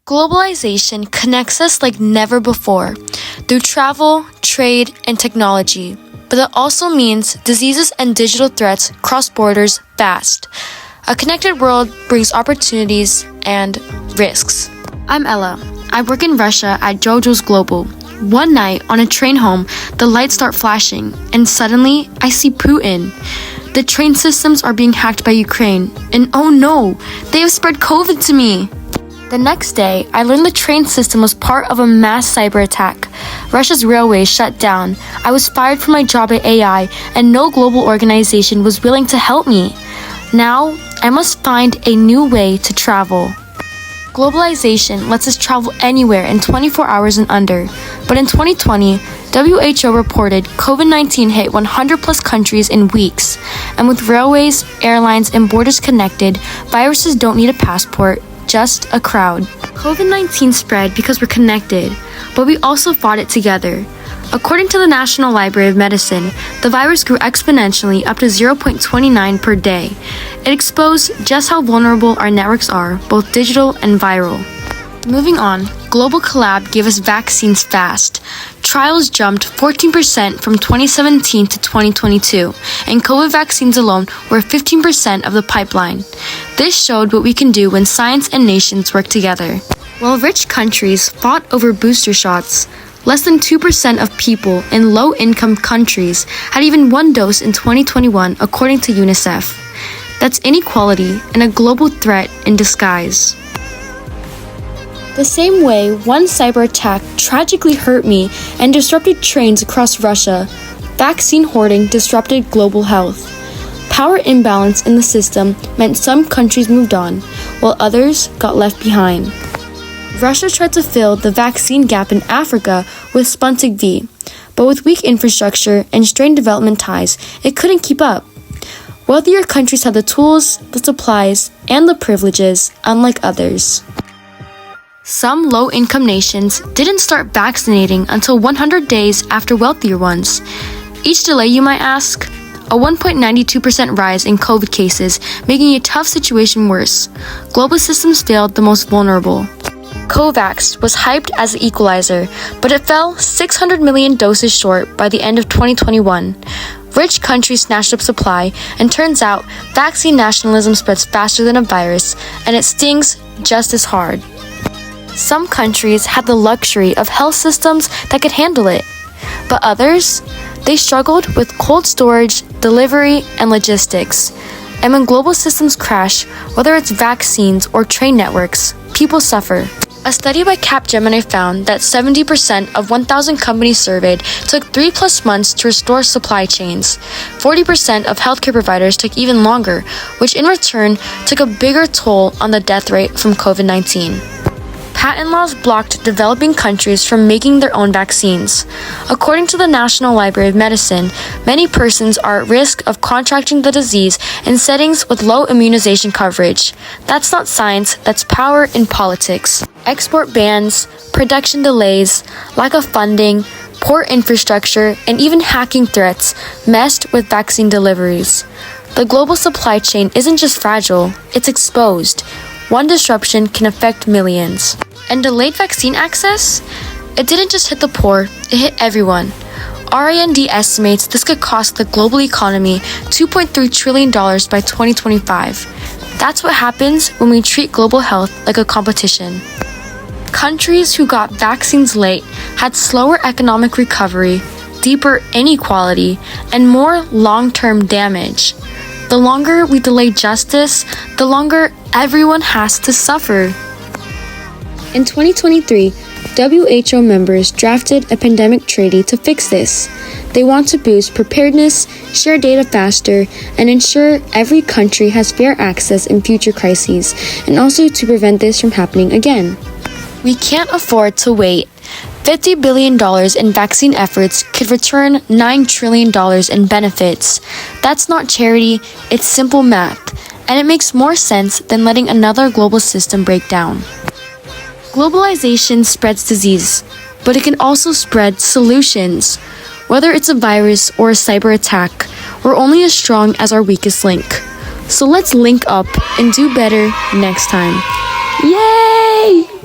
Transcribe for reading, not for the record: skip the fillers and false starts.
Globalization connects us like never before through travel, trade, and technology. But it also means diseases and digital threats cross borders fast. A connected world brings opportunities and risks. I'm Ella. I work in Russia at JoJo's Global. One night on a train home, the lights start flashing, and suddenly I see Putin. The train systems are being hacked by Ukraine, and oh no, they have spread COVID to me. The next day, I learned the train system was part of a mass cyber attack. Russia's railways shut down. I was fired from my job at AI, and no global organization was willing to help me. Now, I must find a new way to travel. Globalization lets us travel anywhere in 24 hours and under. But in 2020, WHO reported COVID-19 hit 100 plus countries in weeks. And with railways, airlines, and borders connected, viruses don't need a passport, just a crowd. COVID-19 spread because we're connected, but we also fought it together. According to the National Library of Medicine, the virus grew exponentially up to 0.29 per day. It exposed just how vulnerable our networks are, both digital and viral. Moving on, global collab gave us vaccines fast. Trials jumped 14% from 2017 to 2022, and COVID vaccines alone were 15% of the pipeline. This showed what we can do when science and nations work together. While rich countries fought over booster shots, less than 2% of people in low-income countries had even one dose in 2021, according to UNICEF. That's inequality and a global threat in disguise. The same way one cyber attack tragically hurt me and disrupted trains across Russia, vaccine hoarding disrupted global health. Power imbalance in the system meant some countries moved on, while others got left behind. Russia tried to fill the vaccine gap in Africa with Sputnik V, but with weak infrastructure and strained development ties, it couldn't keep up. Wealthier countries had the tools, the supplies, and the privileges, unlike others. Some low-income nations didn't start vaccinating until 100 days after wealthier ones. Each delay, you might ask? A 1.92% rise in COVID cases, making a tough situation worse. Global systems failed the most vulnerable. COVAX was hyped as the equalizer, but it fell 600 million doses short by the end of 2021. Rich countries snatched up supply, and turns out vaccine nationalism spreads faster than a virus, and it stings just as hard. Some countries had the luxury of health systems that could handle it, but others, they struggled with cold storage, delivery, and logistics. And when global systems crash, whether it's vaccines or train networks, people suffer. A study by Capgemini found that 70% of 1,000 companies surveyed took 3+ months to restore supply chains. 40% of healthcare providers took even longer, which in return took a bigger toll on the death rate from COVID-19. Patent laws blocked developing countries from making their own vaccines. According to the National Library of Medicine, many persons are at risk of contracting the disease in settings with low immunization coverage. That's not science, that's power in politics. Export bans, production delays, lack of funding, poor infrastructure, and even hacking threats messed with vaccine deliveries. The global supply chain isn't just fragile, it's exposed. One disruption can affect millions. And delayed vaccine access? It didn't just hit the poor, it hit everyone. R&D estimates this could cost the global economy $2.3 trillion by 2025. That's what happens when we treat global health like a competition. Countries who got vaccines late had slower economic recovery, deeper inequality, and more long-term damage. The longer we delay justice, the longer everyone has to suffer. In 2023, WHO members drafted a pandemic treaty to fix this. They want to boost preparedness, share data faster, and ensure every country has fair access in future crises, and also to prevent this from happening again. We can't afford to wait. $50 billion in vaccine efforts could return $9 trillion in benefits. That's not charity, it's simple math, and it makes more sense than letting another global system break down. Globalization spreads disease, but it can also spread solutions. Whether it's a virus or a cyber attack, we're only as strong as our weakest link. So let's link up and do better next time. Yay!